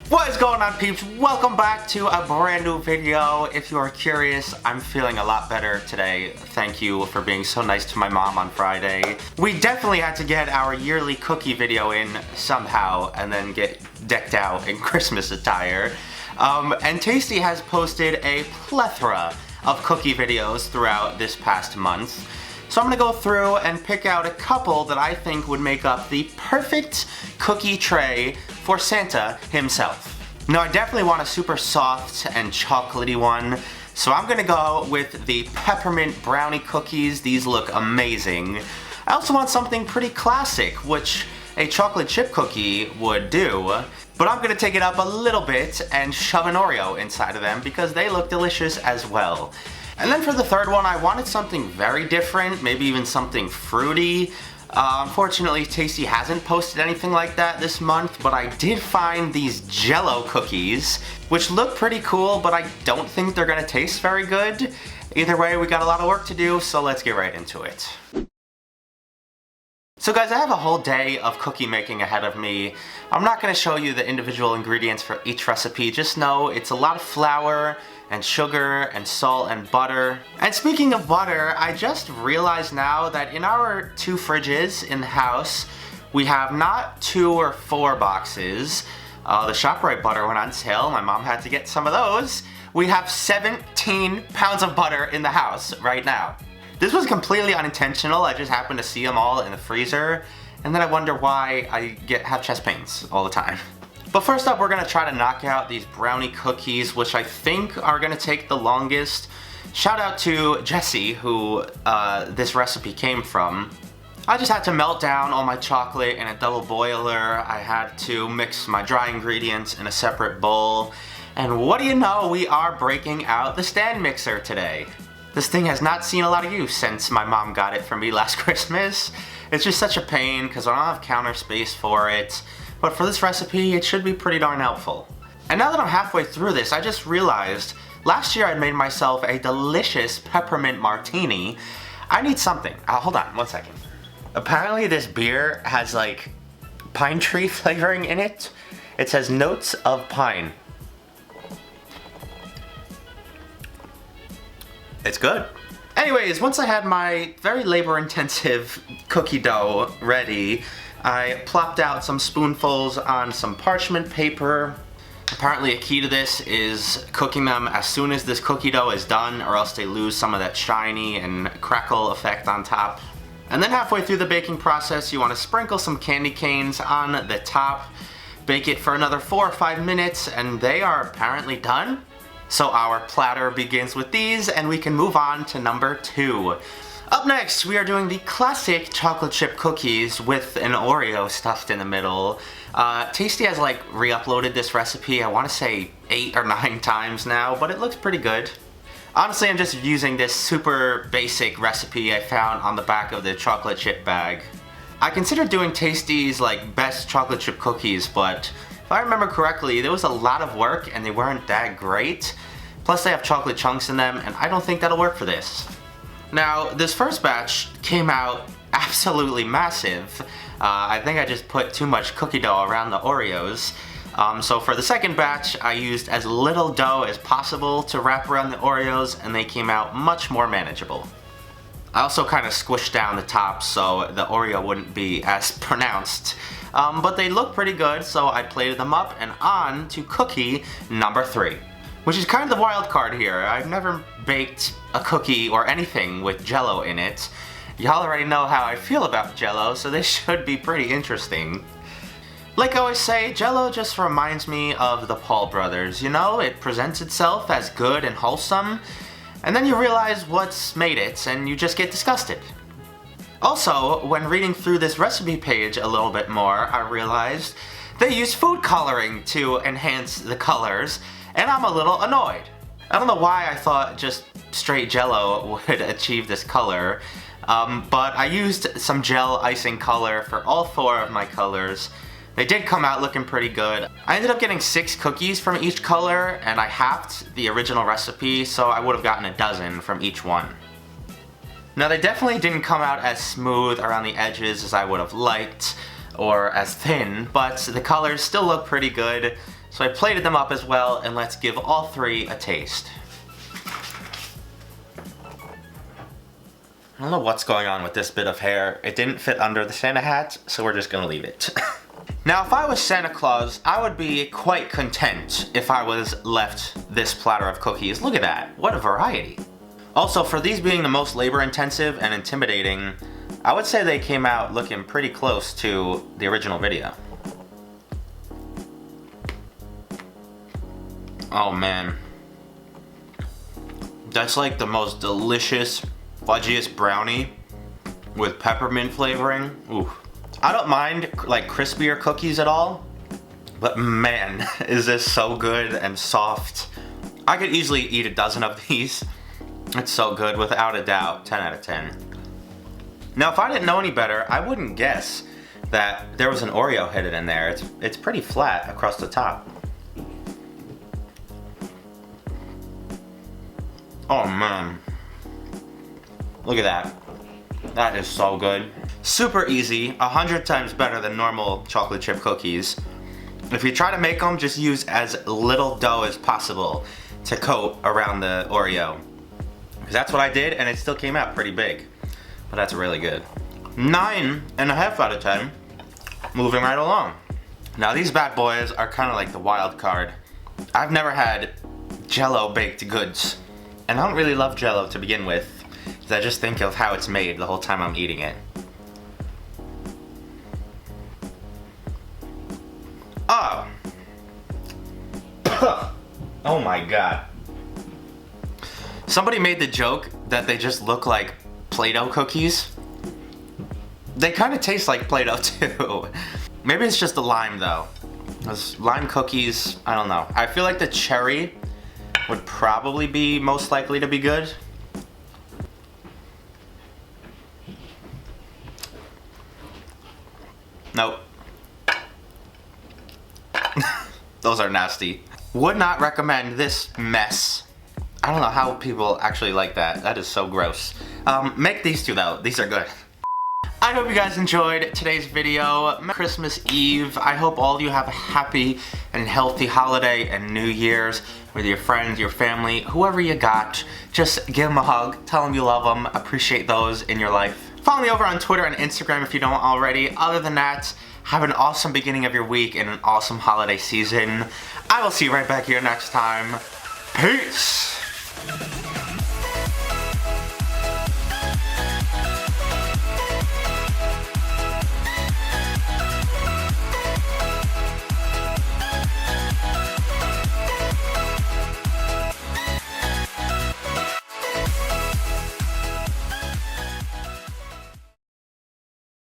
What is going on, peeps? Welcome back to a brand new video. If you are curious, I'm feeling a lot better today. Thank you for being so nice to my mom on Friday. We definitely had to get our yearly cookie video in somehow and then get decked out in Christmas attire. And Tasty has posted a plethora of cookie videos throughout this past month. So I'm gonna go through and pick out a couple that I think would make up the perfect cookie tray for Santa himself. Now, I definitely want a super soft and chocolatey one, so I'm gonna go with the peppermint brownie cookies. These look amazing. I also want something pretty classic, which a chocolate chip cookie would do, but I'm gonna take it up a little bit and shove an Oreo inside of them because they look delicious as well. And then for the third one, I wanted something very different, maybe even something fruity. Unfortunately, Tasty hasn't posted anything like that this month, but I did find these Jell-O cookies, which look pretty cool, but I don't think they're gonna taste very good. Either way, we got a lot of work to do, so let's get right into it. So guys, I have a whole day of cookie making ahead of me. I'm not going to show you the individual ingredients for each recipe, just know it's a lot of flour and sugar and salt and butter. And speaking of butter, I just realized now that in our 2 fridges in the house, we have not 2 or 4 boxes. The ShopRite butter went on sale, my mom had to get some of those. We have 17 pounds of butter in the house right now. This was completely unintentional, I just happened to see them all in the freezer, and then I wonder why I have chest pains all the time. But first up, we're gonna try to knock out these brownie cookies, which I think are gonna take the longest. Shout out to Jessie, who this recipe came from. I just had to melt down all my chocolate in a double boiler. I had to mix my dry ingredients in a separate bowl. And what do you know, we are breaking out the stand mixer today. This thing has not seen a lot of use since my mom got it for me last Christmas. It's just such a pain because I don't have counter space for it. But for this recipe, it should be pretty darn helpful. And now that I'm halfway through this, I just realized last year I made myself a delicious peppermint martini. I need something. Hold on, 1 second. Apparently this beer has like pine tree flavoring in it. It says notes of pine. It's good. Anyways, once I had my very labor-intensive cookie dough ready, I plopped out some spoonfuls on some parchment paper. Apparently a key to this is cooking them as soon as this cookie dough is done, or else they lose some of that shiny and crackle effect on top. And then halfway through the baking process, you want to sprinkle some candy canes on the top, bake it for another 4 or 5 minutes, and they are apparently done. So our platter begins with these, and we can move on to number 2. Up next, we are doing the classic chocolate chip cookies with an Oreo stuffed in the middle. Tasty has like re-uploaded this recipe, I want to say 8 or 9 times now, but it looks pretty good. Honestly, I'm just using this super basic recipe I found on the back of the chocolate chip bag. I considered doing Tasty's like best chocolate chip cookies, but if I remember correctly, there was a lot of work and they weren't that great. Plus they have chocolate chunks in them and I don't think that'll work for this. Now, this first batch came out absolutely massive. I think I just put too much cookie dough around the Oreos. So for the second batch, I used as little dough as possible to wrap around the Oreos and they came out much more manageable. I also kind of squished down the top so the Oreo wouldn't be as pronounced. But they look pretty good, so I plated them up and on to cookie number 3. Which is kind of the wild card here. I've never baked a cookie or anything with Jell-O in it. Y'all already know how I feel about Jell-O, so this should be pretty interesting. Like I always say, Jell-O just reminds me of the Paul brothers. You know, it presents itself as good and wholesome, and then you realize what's made it, and you just get disgusted. Also, when reading through this recipe page a little bit more, I realized they use food coloring to enhance the colors, and I'm a little annoyed. I don't know why I thought just straight Jell-O would achieve this color, but I used some gel icing color for all 4 of my colors. They did come out looking pretty good. I ended up getting 6 cookies from each color, and I halved the original recipe, so I would have gotten a dozen from each one. Now they definitely didn't come out as smooth around the edges as I would have liked, or as thin, but the colors still look pretty good. So I plated them up as well, and let's give all three a taste. I don't know what's going on with this bit of hair. It didn't fit under the Santa hat, so we're just gonna leave it. Now, if I was Santa Claus, I would be quite content if I was left this platter of cookies. Look at that, what a variety. Also, for these being the most labor intensive and intimidating, I would say they came out looking pretty close to the original video. Oh man. That's like the most delicious, fudgiest brownie with peppermint flavoring. Ooh. I don't mind like crispier cookies at all, but man, is this so good and soft. I could easily eat a dozen of these. It's so good, without a doubt, 10 out of 10. Now, if I didn't know any better, I wouldn't guess that there was an Oreo hidden in there. It's pretty flat across the top. Oh man. Look at that. That is so good. Super easy, 100 times better than normal chocolate chip cookies. If you try to make them, just use as little dough as possible to coat around the Oreo. Because that's what I did, and it still came out pretty big. But that's really good. 9.5 out of 10. Moving right along. Now these bad boys are kind of like the wild card. I've never had Jell-O baked goods. And I don't really love Jell-O to begin with, because I just think of how it's made the whole time I'm eating it. Oh! Oh my god. Somebody made the joke that they just look like Play-Doh cookies. They kind of taste like Play-Doh too. Maybe it's just the lime though. Those lime cookies, I don't know. I feel like the cherry would probably be most likely to be good. Nope. Those are nasty. Would not recommend this mess. I don't know how people actually like that. That is so gross. Make these two though. These are good. I hope you guys enjoyed today's video. Christmas Eve. I hope all of you have a happy and healthy holiday and New Year's with your friends, your family, whoever you got. Just give them a hug. Tell them you love them. Appreciate those in your life. Follow me over on Twitter and Instagram if you don't already. Other than that, have an awesome beginning of your week and an awesome holiday season. I will see you right back here next time. Peace!